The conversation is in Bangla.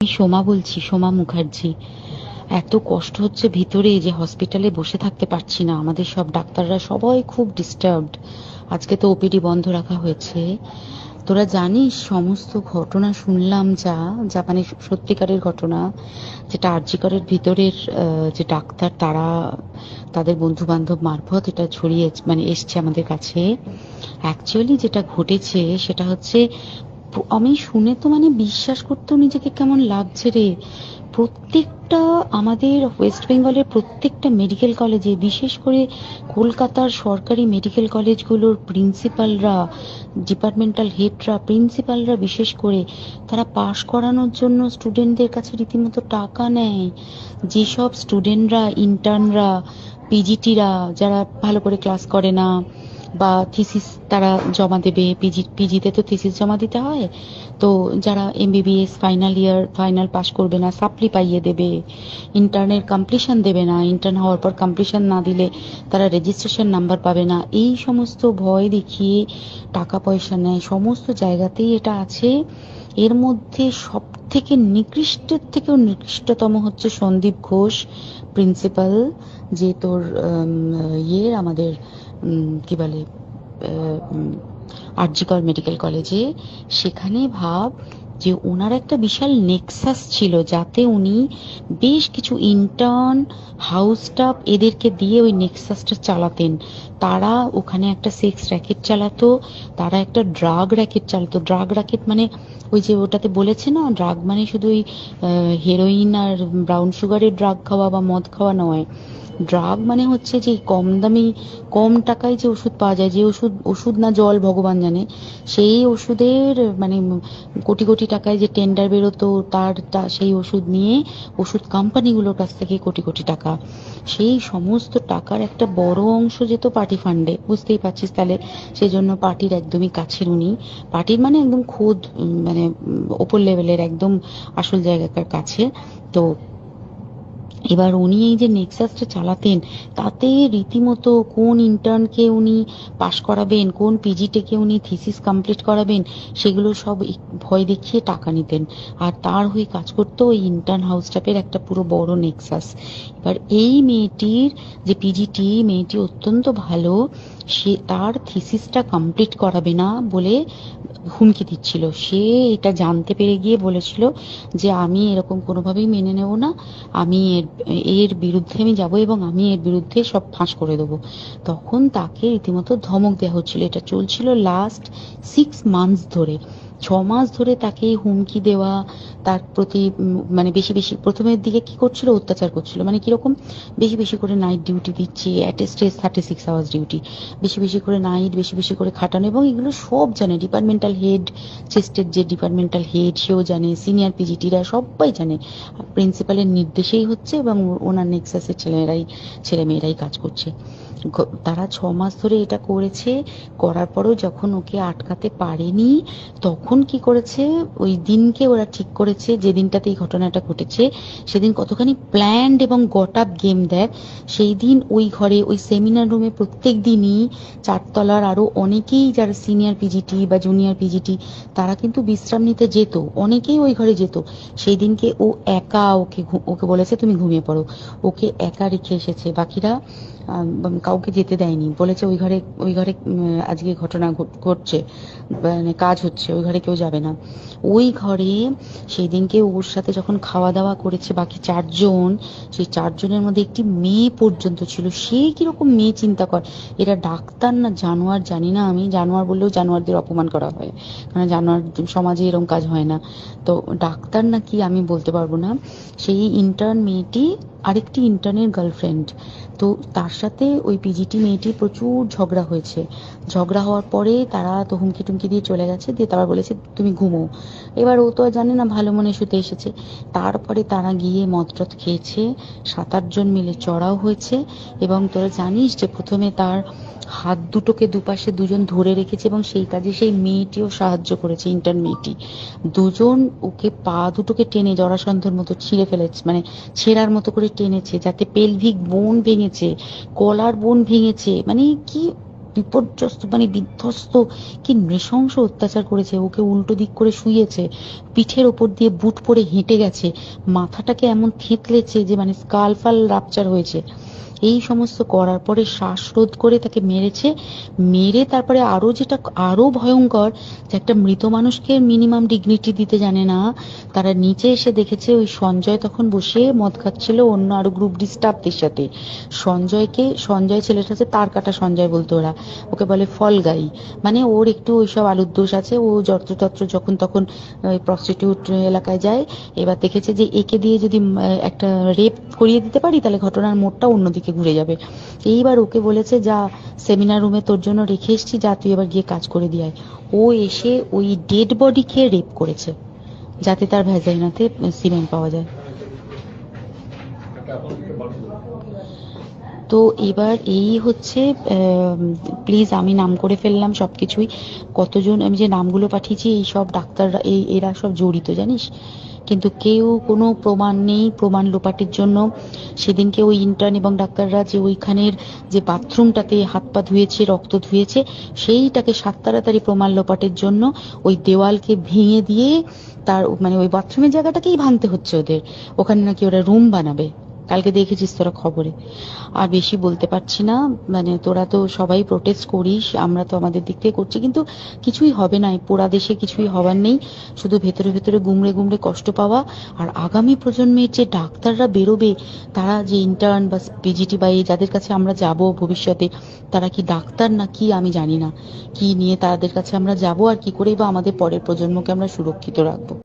আমি সোমা বলছি, সোমা মুখার্জি। এত কষ্ট হচ্ছে ভিতরে যে হসপিটালে বসে থাকতে পারছি না, আমাদের সব ডাক্তাররা সবাই খুব ডিস্টার্বড। আজকে তো ওপিডি বন্ধ রাখা হয়েছে। তোরা জানিস সমস্ত ঘটনা শুনলাম, যা যা মানে সত্যিকারের ঘটনা, যেটা আরজি করের ভিতরের যে ডাক্তার তারা তাদের বন্ধু বান্ধব মারফত এটা ছড়িয়ে মানে এসছে আমাদের কাছে। অ্যাকচুয়ালি যেটা ঘটেছে সেটা হচ্ছে, আমি শুনে তো মানে বিশ্বাস করতেও নিজেকে কেমন লাগছে রে। প্রত্যেকটা আমাদের ওয়েস্ট বেঙ্গলের প্রত্যেকটা মেডিকেল কলেজে, বিশেষ করে কলকাতার সরকারি মেডিকেল কলেজগুলোর প্রিন্সিপালরা, ডিপার্টমেন্টাল হেডরা, প্রিন্সিপালরা বিশেষ করে, তারা পাশ করানোর জন্য স্টুডেন্টদের কাছে রীতিমতো টাকা নেয়। যেসব স্টুডেন্টরা, ইন্টার্নরা, পিজিটিরা যারা ভালো করে ক্লাস করে না বা থিসিস তারা জমা দেবে, পিজিতে তো থিসিস জমা দিতে হয়, তো যারা MBBS final year final pass করবে না সাপ্লি পাইয়ে দেবে, ইন্টার্নের কমপ্লিশন দেবে না, ইন্টার্ন হওয়ার পর কমপ্লিশন না দিলে তারা রেজিস্ট্রেশন নাম্বার পাবে না, এই সমস্ত ভয় দেখিয়ে টাকা পয়সা নেয়। সমস্ত জায়গাতেই এটা আছে। এর মধ্যে সব থেকে নিকৃষ্টের থেকেও নিকৃষ্টতম হচ্ছে সন্দীপ ঘোষ, প্রিন্সিপাল, যে তোর আমাদের কি বলে আরজি কর মেডিকেল কলেজে। সেখানে ভাব যে ওনার একটা বিশাল নেক্সাস ছিল, যাতে উনি বেশ কিছু ইন্টার্ন, হাউস স্টাফ এদেরকে দিয়ে ওই নেক্সাসটা চালাতেন। তারা ওখানে একটা সেক্স র্যাকেট চালাতো, তারা একটা ড্রাগ র্যাকেট চালাতো। ড্রাগ র্যাকেট মানে ওই যে ওটাতে বলেছে না, ড্রাগ মানে শুধু ওই হেরোইন আর ব্রাউন সুগারের ড্রাগ খাওয়া বা মদ খাওয়া নয়। ড্রাগ মানে হচ্ছে যে কম দামি, কম টাকায় যে ওষুধ পাওয়া যায়, যে ওষুধ, ওষুধ না জল ভগবান জানে, সেই ওষুধের মানে কোটি কোটি টাকায় যে টেন্ডার বেরোতো, সেই ওষুধ নিয়ে ওষুধ কোম্পানিগুলোর কাছ থেকে কোটি কোটি টাকা, সেই সমস্ত টাকার একটা বড় অংশ যেত পার্টি ফান্ডে। বুঝতেই পারছিস তাহলে, সেই জন্য পার্টির একদমই কাছের উনি, পার্টির মানে একদম খোদ মানে ওপর লেভেলের একদম আসল জায়গাকার কাছে। তো এবার উনি এই যে নেক্সাসটা চালাতেন, তাতে রীতিমতো কোন ইন্টার্নকে উনি পাশ করাবেন, কোন পিজিটিকে উনি থিসিস কমপ্লিট করাবেন, সেগুলো সব ভয় দেখিয়ে টাকা নিতেন। আর তার হয়ে কাজ করতো ওই ইন্টার্ন হাউস স্টাফের একটা পুরো বড় নেক্সাস। এবার এই মেয়েটির যে পিজিটি, মেয়েটি অত্যন্ত ভালো, সে তার থিসিসটা কমপ্লিট করাবে না বলে হুমকি দিচ্ছিল। সে এটা জানতে পেরে গিয়ে বলেছিল যে আমি এরকম কোনোভাবেই মেনে নেব না, আমি এর এর বিরুদ্ধে আমি যাব এবং আমি এর বিরুদ্ধে সব ফাঁস করে দেবো। তখন তাকে রীতিমতো ধমক দেওয়া হচ্ছিল। এটা চলছিল লাস্ট 6 মান্থস ধরে। 6 মাস ধরে তাকে হুমকি দেওয়া, তার প্রতি মানে বেশি বেশি প্রথমের দিকে কি করছিল, অত্যাচার করছিল। মানে কিরকম, বেশি বেশি করে নাইট ডিউটি দিচ্ছে, at a stress 36 hours duty, বেশি বেশি করে নাইট, বেশি বেশি করে খাটানো। এবং এগুলো সব জানে ডিপার্টমেন্টাল হেড, চেস্টের যে ডিপার্টমেন্টাল হেড সেও জানে, সিনিয়র পিজিটিরা সবাই জানে। প্রিন্সিপালের নির্দেশেই হচ্ছে এবং ওনার নেক্সাসের ছেলেমেয়েরাই কাজ করছে। তারা 6 মাস ধরে এটা করেছে। করার পরও যখন ওকে আটকাতে পারেনি, তখন কি করেছে, ওই দিনকে ওরা ঠিক করেছে, যে দিনটাতে এই ঘটনাটা ঘটেছে, সেদিন কতখানি প্ল্যান্ড এবং গট আপ গেম দেখ। সেই দিন ওই ঘরে, ওই সেমিনার রুমে প্রত্যেক দিনই 4 তলার আরো অনেকেই যারা সিনিয়র পিজিটি বা জুনিয়র পিজিটি, তারা কিন্তু বিশ্রাম নিতে যেত, অনেকেই ওই ঘরে যেত। সেই দিনকে ও একা, ওকে বলেছে তুমি ঘুমিয়ে পড়ো, ওকে একা রেখে এসেছে। বাকিরা কাউকে যেতে দেয়নি, বলেছে ওই ঘরে আজকে ঘটনা ঘটছে, মানে কাজ হচ্ছে, ওই ঘরে কেউ যাবে না। ওই ঘরে সেই দিনকে ওর সাথে যখন খাওয়া দাওয়া করেছে বাকি 4 জন, সেই 4 জনের মধ্যে একটি মেয়ে পর্যন্ত ছিল। সে কিরকম মেয়ে চিন্তা কর, এরা ডাক্তার না জানোয়ার জানি না, আমি জানোয়ার বললেও জানোয়ারদের অপমান করা হয়, কারণ জানোয়ার সমাজে এরকম কাজ হয় না। তো ডাক্তার না কি আমি বলতে পারবো না। সেই ইন্টার্ন মেয়েটি আরেকটি ইন্টার্নের গার্লফ্রেন্ড। তো তার সাথে ওই পিজিটি মেয়েটির প্রচুর ঝগড়া হয়েছে। ঝগড়া হওয়ার পরে তারা তো হুমকি টুমকি দিয়ে চলে গেছে, দিয়ে তারা বলেছে তুমি ঘুমো। এবার ও তো আর জানে না, ভালো মনে শুতে এসেছে। তারপরে তারা গিয়ে মদটদ খেয়েছে, 7-8 জন মিলে চড়াও হয়েছে। এবং তোরা জানিস যে প্রথমে তার হাত দুটোকে দুপাশে 2 জন ধরে রেখেছে, এবং সেই কাজে সেই মেয়েটিও সাহায্য করেছে, ইন্টার্ন মেয়েটি। 2 জন ওকে পা দুটোকে টেনে জরাসন্ধর মতো ছিঁড়ে ফেলেছে, মানে ছেঁড়ার মতো করে টেনেছে, যাতে পেলভিক বোন ভেঙেছে, গলার বোন ভেঙেছে। মানে কি বিপর্যস্ত মানে বিধ্বস্ত, কি নৃশংস অত্যাচার করেছে। ওকে উল্টো দিক করে শুইয়েছে, পিঠের ওপর দিয়ে বুট পরে হেঁটে গেছে, মাথাটাকে এমন থেতলেছে যে মানে স্কাল ফাল রাপচার হয়েছে। এই সমস্ত করার পরে শ্বাসরোধ করে তাকে মেরেছে। মেরে তারপরে আরো যেটা আরো ভয়ঙ্কর, যে একটা মৃত মানুষকে মিনিমাম ডিগনিটি দিতে জানে না। তারা নিচে এসে দেখেছে ওই সঞ্জয় তখন বসে মদ খাচ্ছিল অন্য আরো গ্রুপ ডি স্টাফদের সাথে। সঞ্জয় ছেলেটা আছে, তার কাটা সঞ্জয় বলতো ওরা, ওকে বলে ফল গাই। মানে ওর একটু ওইসব আলুর দোষ আছে, ও যত্রতত্র যখন তখন প্রস্টিটিউট এলাকায় যায়। এবার দেখেছে যে একে দিয়ে যদি একটা রেপ করিয়ে দিতে পারি তাহলে ঘটনার মোড়টা অন্যদিকে ঘুরে যাবে। এইবার ওকে বলেছে, যা সেমিনার রুমে তোর জন্য রেখে এসেছি, যা তুই এবার গিয়ে কাজ করে দিয়ে আয়। ও এসে ওই ডেড বডিকে রেপ করেছে যাতে তার ভ্যাজাইনাতে সিমেন্ট পাওয়া যায়। তো এবার এই হচ্ছে, প্লিজ আমি নাম করে ফেললাম সবকিছুই, কতজন আমি যে নামগুলো পাঠিয়েছি এই সব ডাক্তাররা, এরা সব জড়িত জানিস। কিন্তু কেউ কোনো প্রমাণ নেই, প্রমাণ লোপাটের জন্য সেদিনকে ওই ইন্টার্ন এবং ডাক্তাররা যে ওইখানের যে বাথরুমটাতে হাত পা ধুয়েছে, রক্ত ধুয়েছে, সেইটাকে সাত তাড়াতাড়ি প্রমাণ লোপাটের জন্য ওই দেওয়ালকে ভেঙে দিয়ে তার মানে ওই বাথরুমের জায়গাটাকেই ভাঙতে হচ্ছে ওদের। ওখানে নাকি ওরা রুম বানাবে, কালকে দেখেছিস তোরা খবরে। আর বেশি বলতে পারছি না, মানে তোরা তো সবাই প্রোটেস্ট করিস, আমরা তো আমাদের দিক থেকে করছি, কিন্তু কিছুই হবে না, এই পোড়া দেশে কিছুই হবার নেই, শুধু ভেতরে ভেতরে গুমড়ে গুমড়ে কষ্ট পাওয়া। আর আগামী প্রজন্মের যে ডাক্তাররা বেরোবে, তারা যে ইন্টার্ন বা পিজিটি বা এই যাদের কাছে আমরা যাব ভবিষ্যতে, তারা কি ডাক্তার না কি আমি জানি না, কি নিয়ে তাদের কাছে আমরা যাব আর কি করে বা আমাদের পরের প্রজন্মকে আমরা সুরক্ষিত রাখবো।